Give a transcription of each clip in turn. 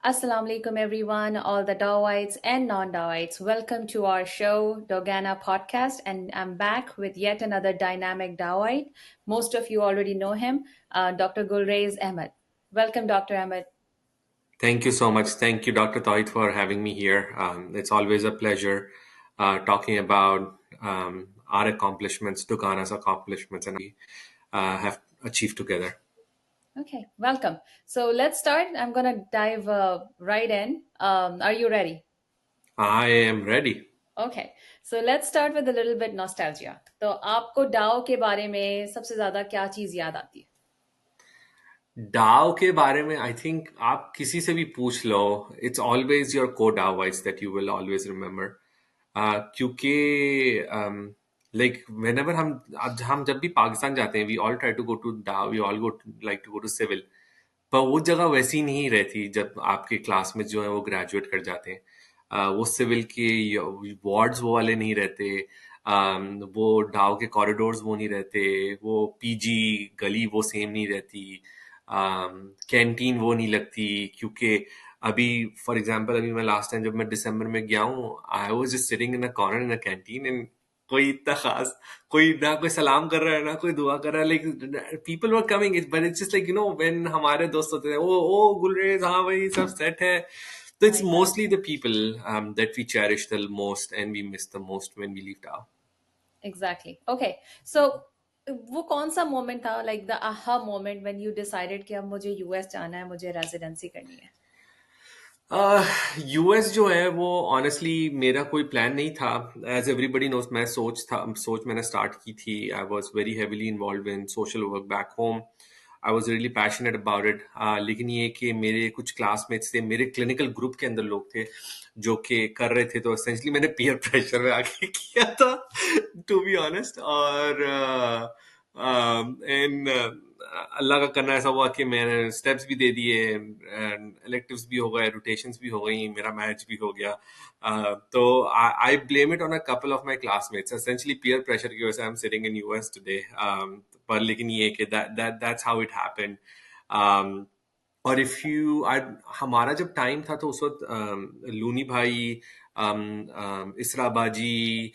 Assalamu alaikum, everyone, all the Dawites and non Dawites. Welcome to our show, Dogana Podcast. And I'm back with yet another dynamic Dawite. Most of you already know him, Dr. Gulrez Ahmed. Welcome, Dr. Ahmed. Thank you so much. Thank you, Dr. Toit, for having me here. It's always a pleasure talking about our accomplishments, Tukana's accomplishments, and we have achieved together. Okay, welcome. So let's start. I'm going to dive right in. Are you ready? I am ready. Okay, so let's start with a little bit nostalgia. तो आपको डाओ के बारे में सबसे ज्यादा क्या चीज याद आती है? डाव के बारे में आई थिंक आप किसी से भी पूछ लो, it's always your co Dowites that you will always remember, क्योंकि लाइक वेन एवर हम जब भी पाकिस्तान जाते हैं we all try to go to Dow, we all go like to go to Civil, पर वो जगह वैसी नहीं रहती जब आपके क्लास में जो है वो ग्रेजुएट कर जाते हैं। वो सिविल के वार्ड्स वो वाले नहीं रहते, वो डाव के कॉरिडोर्स वो नहीं रहते, वो पीजी गली वो सेम नहीं रहती, कैंटीन वो नहीं लगती, क्योंकि अभी फॉर एग्जांपल अभी मैं लास्ट टाइम जब मैं दिसंबर में गया हूँ, I was just sitting in a corner in a canteen and कोई इतना खास, कोई ना कोई सलाम कर रहा है ना कोई दुआ कर रहा है, like people were coming but it's just like when हमारे दोस्त होते हैं, ओ गुलरेज, हाँ भाई सब सेट है, तो it's mostly the people that we cherish the most and we miss the most when we leave our. Exactly. Okay. So वो कौन सा मोमेंट था like the aha moment when you decided कि अब मुझे यूएस जाना है, मुझे रेजिडेंसी करनी है? यूएस जो है वो ऑनेस्टली मेरा कोई प्लान नहीं था। एज एवरीबडी नोस, मैं सोच मैंने स्टार्ट की थी। I was very heavily involve in social work back home. I was really passionate about it. लेकिन ये कि मेरे कुछ क्लासमेट्स थे, मेरे क्लिनिकल ग्रुप के अंदर लोग थे जो कि कर रहे थे, तो एसेंशली मैंने पीयर प्रेशर में आके किया था, टू बी ऑनेस्ट। और एंड अल्लाह का करना ऐसा हुआ कि मैंने स्टेप्स भी दे दिए, इलेक्टिव्स भी हो गए, रोटेशंस भी हो गई, मेरा मैच भी हो गया। तो I blame it on a couple of my classmates, essentially peer pressure की वजह से I am sitting in US today. पर लेकिन ये कि दैट्स हाउ इट हैपेंड। और इफ यू हमारा जब टाइम था तो उस वक्त लूनी भाई, इसराबाजी,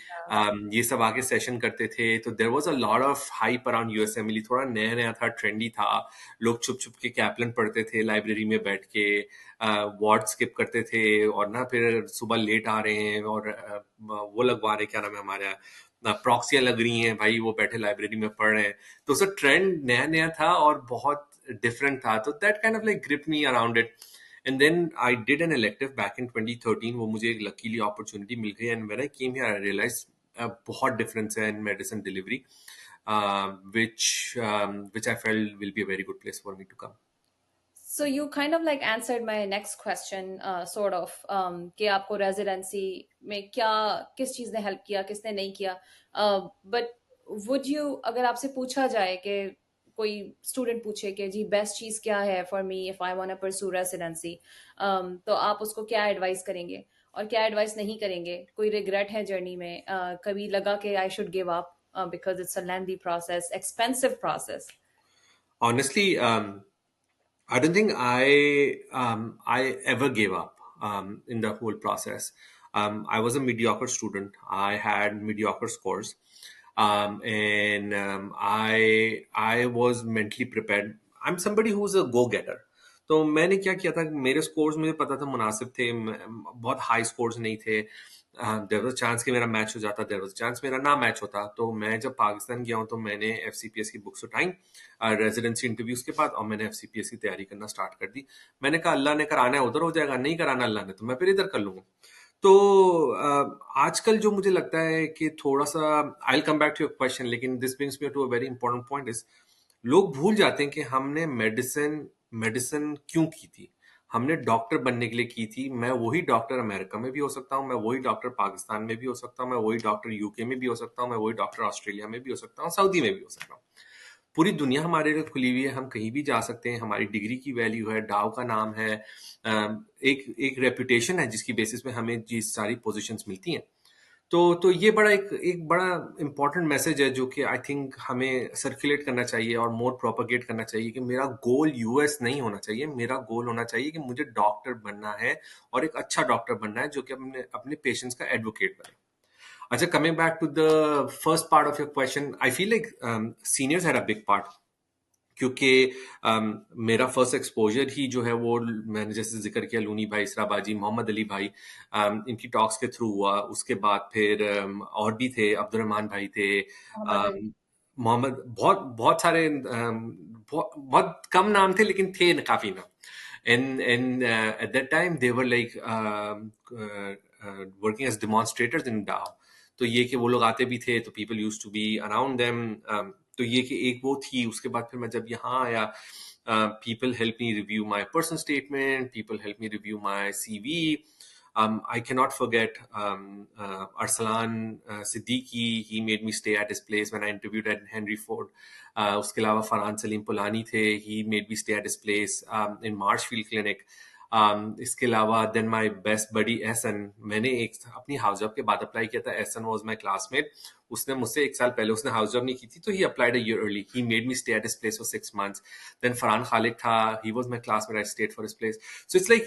ये सब आके सेशन करते थे, तो there was a lot of hype around USMLE. थोड़ा नया नया था, ट्रेंडी था, लोग छुप छुप के कैपलन पढ़ते थे लाइब्रेरी में बैठ के, वार्ड स्किप करते थे, और ना फिर सुबह लेट आ रहे हैं और वो लगवा रहे, क्या नाम है हमारे प्रॉक्सियां लग रही हैं भाई, वो बैठे लाइब्रेरी में पढ़ रहे हैं। तो उसका ट्रेंड नया नया था और बहुत डिफरेंट था, तो that kind of like grip me around it. And then I did an elective back in 2013, वो मुझे एक लकीली अपॉर्चुनिटी मिल गई, and when I came here I realise बहुत डिफरेंस है in medicine delivery, which I felt will be a very good place for me to come. So you kind of like answered my next question, sort of, कि आपको residency में क्या किस चीज़ ने help किया, किसने नहीं किया, बट वुड यू, अगर आपसे पूछा जाए कि कोई स्टूडेंट पूछे कि जी बेस्ट चीज़ क्या है for me if I want to pursue residency, तो आप उसको क्या एडवाइस करेंगे और क्या एडवाइस नहीं करेंगे? कोई रिग्रेट है जर्नी में? कभी लगा कि I should give up because it's a lengthy process, expensive process? Honestly, I don't think I ever gave up in the whole process. I was a mediocre student. I had mediocre scores, and I was mentally prepared. I'm somebody who's a go-getter. तो मैंने क्या किया था, मेरे scores मुझे पता था मुनासिब थे, बहुत हाई स्कोर्स नहीं थे। देयर वाज चांस कि मेरा मैच हो जाता, देयर वाज चांस मेरा ना मैच होता। तो मैं जब पाकिस्तान गया हूँ तो मैंने एफसीपीएस की बुक्स उठाई रेजिडेंसी इंटरव्यूज के बाद, और मैंने एफसीपीएस की तैयारी करना स्टार्ट कर दी। मैंने कहा अल्लाह ने कराना है उधर हो जाएगा, नहीं कराना अल्लाह ने तो मैं फिर इधर कर लूंगा। तो आजकल जो मुझे लगता है कि थोड़ा सा, I will come back to your question, लेकिन this brings me to a very important point is, लोग भूल जाते हैं कि हमने मेडिसिन मेडिसिन क्यों की थी। हमने डॉक्टर बनने के लिए की थी। मैं वही डॉक्टर अमेरिका में भी हो सकता हूँ, मैं वही डॉक्टर पाकिस्तान में भी हो सकता हूँ, मैं वही डॉक्टर यूके में भी हो सकता हूँ, मैं वही डॉक्टर ऑस्ट्रेलिया में भी हो सकता हूँ, सऊदी में भी हो सकता हूँ। पूरी दुनिया हमारे लिए खुली हुई है, हम कहीं भी जा सकते हैं। हमारी डिग्री की वैल्यू है, डाव का नाम है, एक एक रेपुटेशन है जिसकी बेसिस पे हमें जी सारी पोजीशंस मिलती हैं। तो ये बड़ा एक बड़ा इम्पोर्टेंट मैसेज है जो कि आई थिंक हमें सर्कुलेट करना चाहिए और मोर प्रोपेगेट करना चाहिए कि मेरा गोल यूएस नहीं होना चाहिए, मेरा गोल होना चाहिए कि मुझे डॉक्टर बनना है और एक अच्छा डॉक्टर बनना है जो कि अपने अपने पेशेंट्स का एडवोकेट बने। अच्छा, coming back to the first part of your question, I feel like seniors had a big part, क्योंकि मेरा फर्स्ट एक्सपोजर ही जो है वो मैंने जैसे जिक्र किया लूनी भाई, इसराबाजी, मोहम्मद अली भाई, इनकी टॉक्स के थ्रू हुआ। उसके बाद फिर और भी थे, अब्दुलरहमान भाई थे, मोहम्मद अली। मोहम्मद, बहुत बहुत सारे, बहुत बहुत कम नाम थे लेकिन थे काफी नाम। And at that time they were like working as demonstrators in DAO। तो ये कि वो लोग आते भी थे तो people used to be around them। तो ये कि एक वो थी। उसके बाद फिर मैं जब यहाँ आया, people helped me review my personal statement, people helped me review my CV। I cannot forget Arsalan Siddiqui, he made me stay at his place when I interviewed at Henry Ford। उसके अलावा फरहान सलीम पुलानी थे, he made me stay at his place in Marshfield Clinic। इसके अलावा then my best buddy Ehsan, मैंने एक अपनी house job के बाद अप्लाई किया था। एहसन वाज माय क्लासमेट, उसने मुझसे एक साल पहले, उसने हाउस जॉब नहीं की थी तो he applied a year early, he made me stay at his place for 6 months। Then Farhan Khalid था, he was my classmate, I stayed for his place. So it's like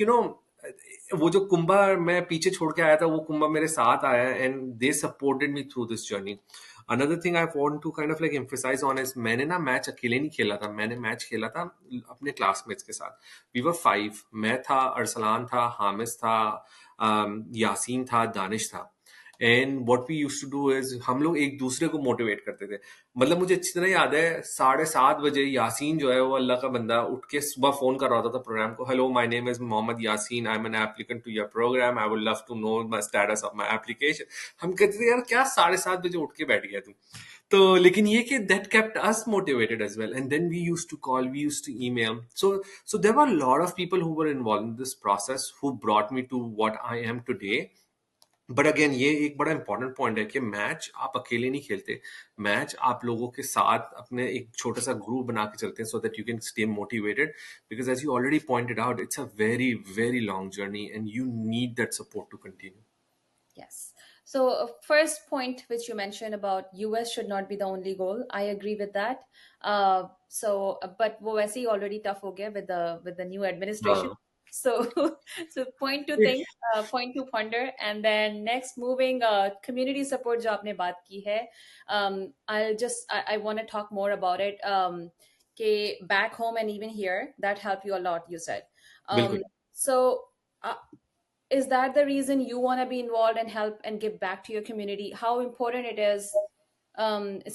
वो जो कुंभा मैं पीछे छोड़ के आया था वो कुंभा मेरे साथ आया, and they supported me through this journey. Another thing I want to kind of like emphasize on is, मैंने ना मैच अकेले नहीं खेला था, मैंने मैच खेला था अपने क्लासमेट्स के साथ। वी वर 5, मैं था, अरसलान था, हामिस था, यासीन था, दानिश था। And what we used to do is, हम लोग एक दूसरे को मोटिवेट करते थे। मतलब मुझे अच्छी तरह याद है, 7:30 बजे यासीन जो है वो अल्लाह का बंदा उठ के सुबह फोन कर रहा होता था प्रोग्राम को, hello my name is Mohammad Yaseen, I am an applicant to your program, I would love to know my status of my application. हम कहते थे यार क्या 7:30 बजे उठ के बैठ गया तू। तो लेकिन ये कि that kept us motivated as well, and then we used to call, we used to email। So there were a lot of people who were involved in this process who brought me to what I am today। But again ये एक बड़ा important point है कि match आप अकेले नहीं खेलते, match आप लोगों के साथ अपने एक छोटा सा ग्रुप बना के चलते हैं, so that you can stay motivated, because as you already pointed out it's a very very long journey and you need that support to continue. Yes. So, first point which you mentioned about US should not be the only goal. I agree with that. But वो वैसे ही already tough हो गया with the new administration. हाँ, So, so point to think, point to ponder, and then next moving community support जो आपने बात की है. I want to talk more about it. कि back home and even here that helped you a lot. You said. बिल्कुल। So. Is that the reason you want to be involved and help and give back to your community? How important it is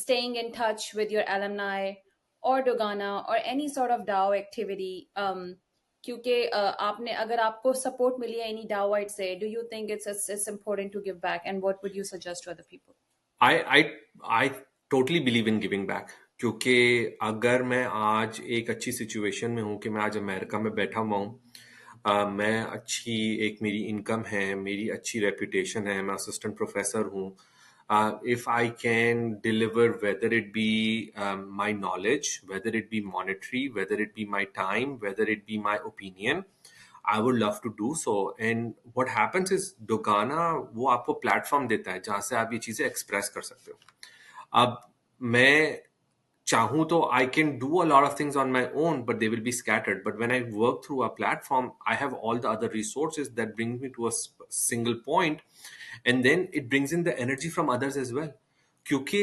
staying in touch with your alumni or Dogana or any sort of DAO activity? क्योंकि आपने अगर आपको support मिली है any DAOite से, do you think it's important to give back, and what would you suggest to other people? I totally believe in giving back, क्योंकि अगर मैं आज एक अच्छी सिचुएशन में हूँ कि मैं आज अमेरिका में बैठा हुआ हूँ, मैं अच्छी एक मेरी इनकम है, मेरी अच्छी रेपुटेशन है, मैं असिस्टेंट प्रोफेसर हूँ। If I can deliver, whether it be my knowledge, whether it be monetary, whether it be my time, whether it be my opinion, I would love to do so. And what happens is, डोगाना वो आपको platform देता है जहां से आप ये चीजें एक्सप्रेस कर सकते हो। अब मैं चाहूँ तो I can do a lot of things on my own, but they will be scattered. But when I work through a platform, I have all the other resources that bring me to a single point, and then it brings in the energy from others as well. क्योंकि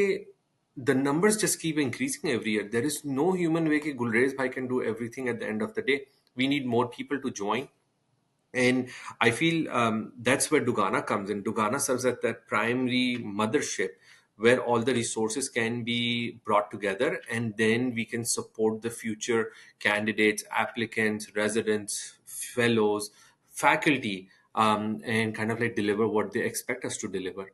the numbers just keep increasing every year. There is no human way that Gulrez bhai can do everything at the end of the day. We need more people to join. And I feel that's where Dugana comes in. Dugana serves as that primary mothership where all the resources can be brought together, and then we can support the future candidates, applicants, residents, fellows, faculty, and kind of like deliver what they expect us to deliver.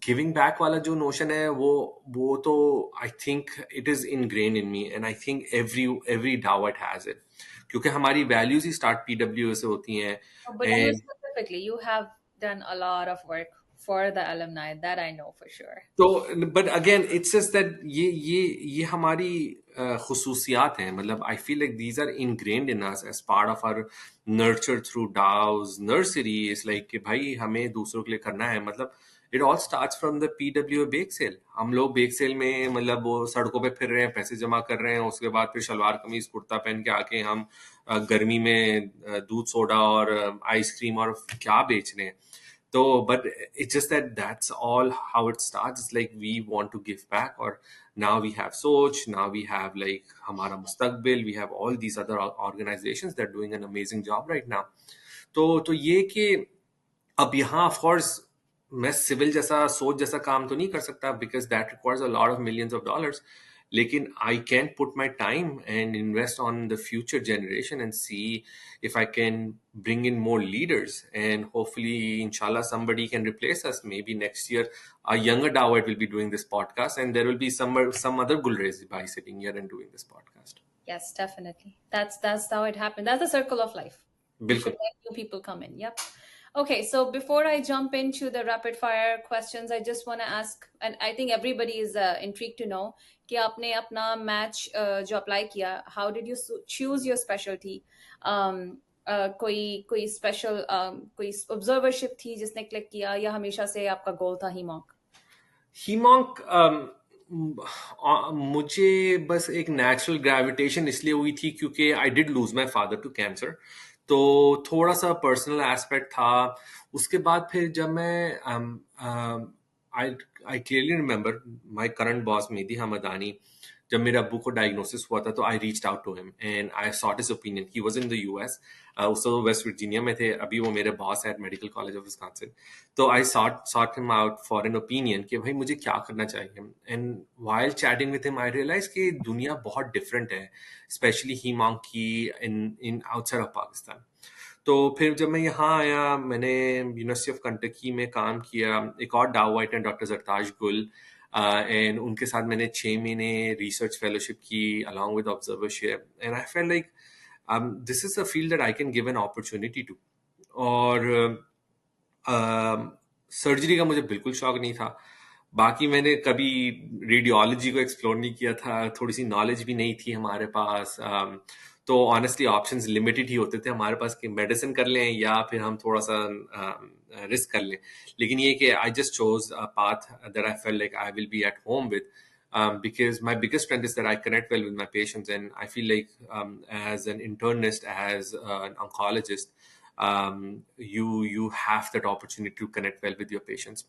Giving back वाला जो notion है वो तो I think it is ingrained in me, and I think every Dawit has it, क्योंकि हमारी values ही start PW से होती हैं। But you and specifically, you have done a lot of work for the alumni. That I know for sure. तो but again it's just that ये हमारी खसूसियात हैं। मतलब I feel like these are ingrained in us as part of our nurture through Dow's nursery. Is like कि भाई हमें दूसरों के लिए करना है। मतलब it all starts from the PWA bake sale. हम लोग बेक सेल में मतलब वो सड़कों पे फिर रहे हैं, पैसे जमा कर रहे हैं, उसके बाद फिर शलवार कमीज कुर्ता पहन के आके हम गर्मी में दूध सोडा और आइसक्रीम और क्या बेच रहे हैं. तो but it's just that that's all how it starts. It's like we want to give back, or now we have Soch, now we have like Hamara Mustaqbil, we have all these other organizations that are doing an amazing job right now. तो ये कि अब यहाँ of course मैं civil जैसा सोच जैसा काम तो नहीं कर सकता because that requires a lot of millions of dollars. लेकिन I can put my time and invest on the future generation and see if I can bring in more leaders, and hopefully, inshallah, somebody can replace us. Maybe next year, a younger Dawit will be doing this podcast, and there will be some other Gulrez by sitting here and doing this podcast. Yes, definitely. That's how it happened. That's the circle of life. We Bilkul. should let new people come in. Yep. Okay, so before I jump into the rapid fire questions, I just want to ask, and I think everybody is intrigued to know, कि आपने अपना match जो apply किया, how did you choose your specialty? कोई special कोई observership थी जिसने click किया, या हमेशा से आपका goal था HEMONC? HEMONC मुझे बस एक नेचुरल ग्रेविटेशन इसलिए हुई थी क्योंकि I did lose my father to cancer. तो थोड़ा सा पर्सनल एस्पेक्ट था. उसके बाद फिर जब मैं I I clearly remember my current boss Mehdi Hamdani, जब मेरे अब्बू को डायग्नोसिस हुआ था तो I reached out to him and I sought his opinion. He was in the US. उस तो वेस्ट वर्जीनिया में थे, अभी वो मेरे बॉस है at Medical College of Wisconsin. तो I sought him out for an opinion कि भाई मुझे क्या करना चाहिए. And while chatting with him I realise कि दुनिया बहुत डिफरेंट है, स्पेशली HEMONC की इन आउटसाइड ऑफ पाकिस्तान. तो फिर जब मैं यहाँ आया, मैंने यूनिवर्सिटी ऑफ कंटकी में काम किया, एक और डावाइट एंड डॉक्टर जरताज गुल, एंड उनके साथ मैंने 6 महीने रिसर्च फेलोशिप की along with observership. And I felt like this is a field that I can give an opportunity to. और सर्जरी का मुझे बिल्कुल शौक नहीं था. बाकी मैंने कभी रेडियोलॉजी को एक्सप्लोर नहीं किया था, थोड़ी सी नॉलेज भी नहीं थी हमारे पास. तो ऑनेस्टली ऑप्शंस लिमिटेड ही होते थे हमारे पास कि मेडिसिन कर लें या फिर हम थोड़ा सा रिस्क कर लें. लेकिन ये कि I just chose a path that I felt like I will be at home with, because my biggest strength is that I connect well with my patients, and I feel like as an internist, as an oncologist, you have that opportunity to connect well with your patients.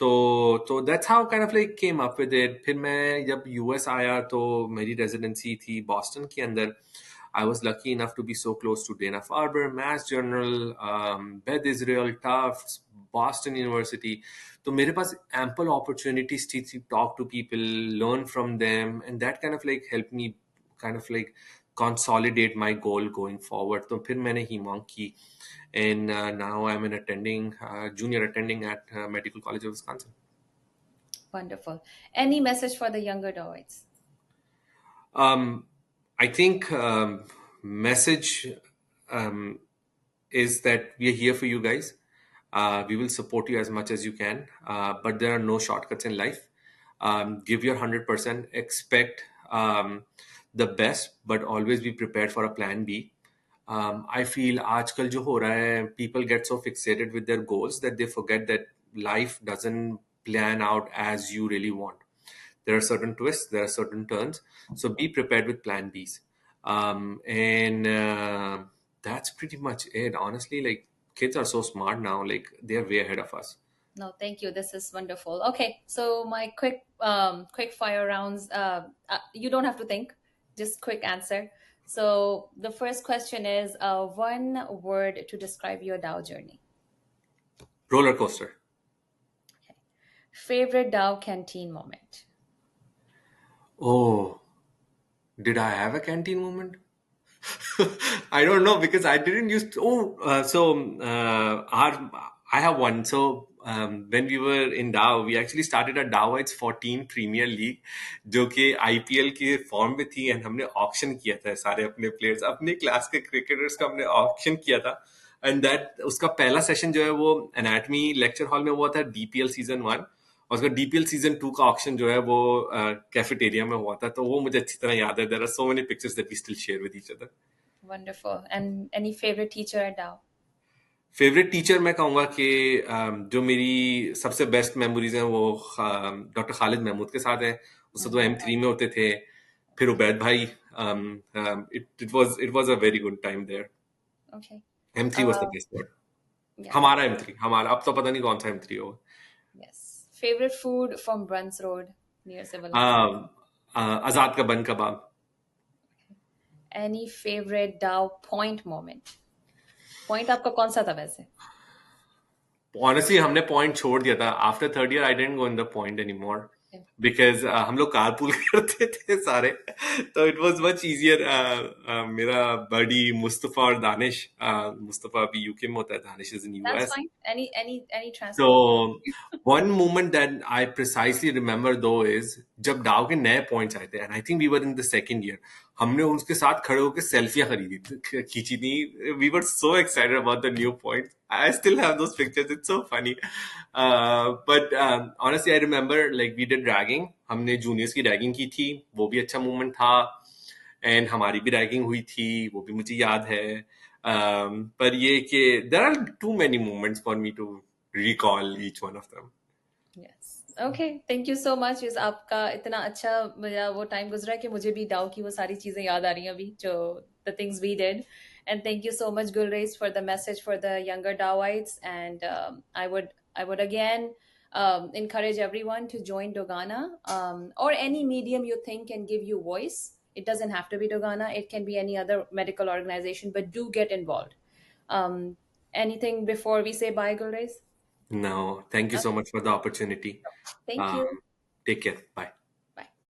तो that's how kind of like came up with it. फिर मैं जब US आया तो मेरी residency थी Boston के अंदर. I was lucky enough to be so close to Dana-Farber, Mass General, Beth Israel, Tufts, Boston University. तो मेरे पास ample opportunities to talk to people, learn from them, and that kind of like helped me kind of like consolidate my goal going forward. तो फिर मैंने HEMONC की, and now I'm an junior attending at Medical College of Wisconsin. Wonderful. Any message for the younger Dawites? I think message is that we are here for you guys. We will support you as much as you can, but there are no shortcuts in life. Give your 100%. Expect the best, but always be prepared for a plan B. I feel आजकल जो हो रहा है, people get so fixated with their goals that they forget that life doesn't plan out as you really want. There are certain twists, there are certain turns. So be prepared with plan Bs. And that's pretty much it. Honestly, like kids are so smart now, like they're way ahead of us. No, thank you. This is wonderful. Okay, so my quick fire rounds. You don't have to think, just quick answer. So the first question is one word to describe your Dow journey. Roller coaster. Okay. Favorite Dow canteen moment. Oh, did I have a canteen moment? I don't know because I didn't use to. I have one. So when we were in Dow, we actually started a Dowites 14 Premier League, जो कि IPL के form में थी, and हमने auction किया था सारे अपने प्लेयर्स, अपने क्लास के क्रिकेटर्स का हमने ऑक्शन किया था. एंड दैट उसका पहला सेशन जो है वो एनाटमी लेक्चर हॉल में हुआ था, DPL सीजन 1. और उसका DPL सीजन 2 का ऑक्शन जो है वो कैफेटेरिया में हुआ था. तो वो मुझे अच्छी तरह याद है. There are so many pictures that we still share with each other. Wonderful. And any favorite teacher at Dow? Favourite teacher मैं कहूँगा कि जो मेरी सबसे बेस्ट मेमोरीज हैं वो डॉक्टर खालिद महमूद के साथ है। उससे तो M3 में होते थे। फिर उबैद भाई, it was a very good time there. Okay. M3 was the Uh, best word. yeah. हमारा M3, हमारा, अब तो पता नहीं कौन सा M3 होगा। Yes. Favorite food from Bruns Road near Civil Life. हाँ, आजाद का बन कबाब। Any favorite Dow point moment? Point आपका कौन सा था वैसे? ऑनेस्टली हमने पॉइंट छोड़ दिया था after third year. I didn't go in the point any more Okay. Because हम लोग कारपूल करते थे सारे। तो इट वाज मच इजियर। मेरा बडी मुस्तफा और दानिश, मुस्तफा अभी यूके में होता है, Danish is in That's US. fine. Any transport. So one moment that I precisely remember though is जब डाव के नए पॉइंट्स आए थे, and I think we were in the second year, हमने उनके साथ खड़े होकर सेल्फियां खींची थी। We were so excited about the new point. I still have those pictures, it's so funny. But honestly I remember like we did ragging, हमने juniors की रैगिंग की थी, वो भी अच्छा मोमेंट था। एंड हमारी भी रैगिंग हुई थी, वो भी मुझे याद है। पर ये कि there are too many moments for me to recall each one of them. Yes. Okay. Thank you so much. इस आपका इतना अच्छा मेरा वो टाइम गुजरा कि मुझे भी डाउ की वो सारी चीजें याद आ रही हैं अभी जो the things we did. And thank you so much, Gulreez, for the message for the younger Dawites. And I would again encourage everyone to join Dogana or any medium you think can give you voice. It doesn't have to be Dogana. It can be any other medical organization, but do get involved. Um, anything before we say bye, Gulreez? No, thank you so Okay. much for the opportunity. Thank Um, you. take care. Bye.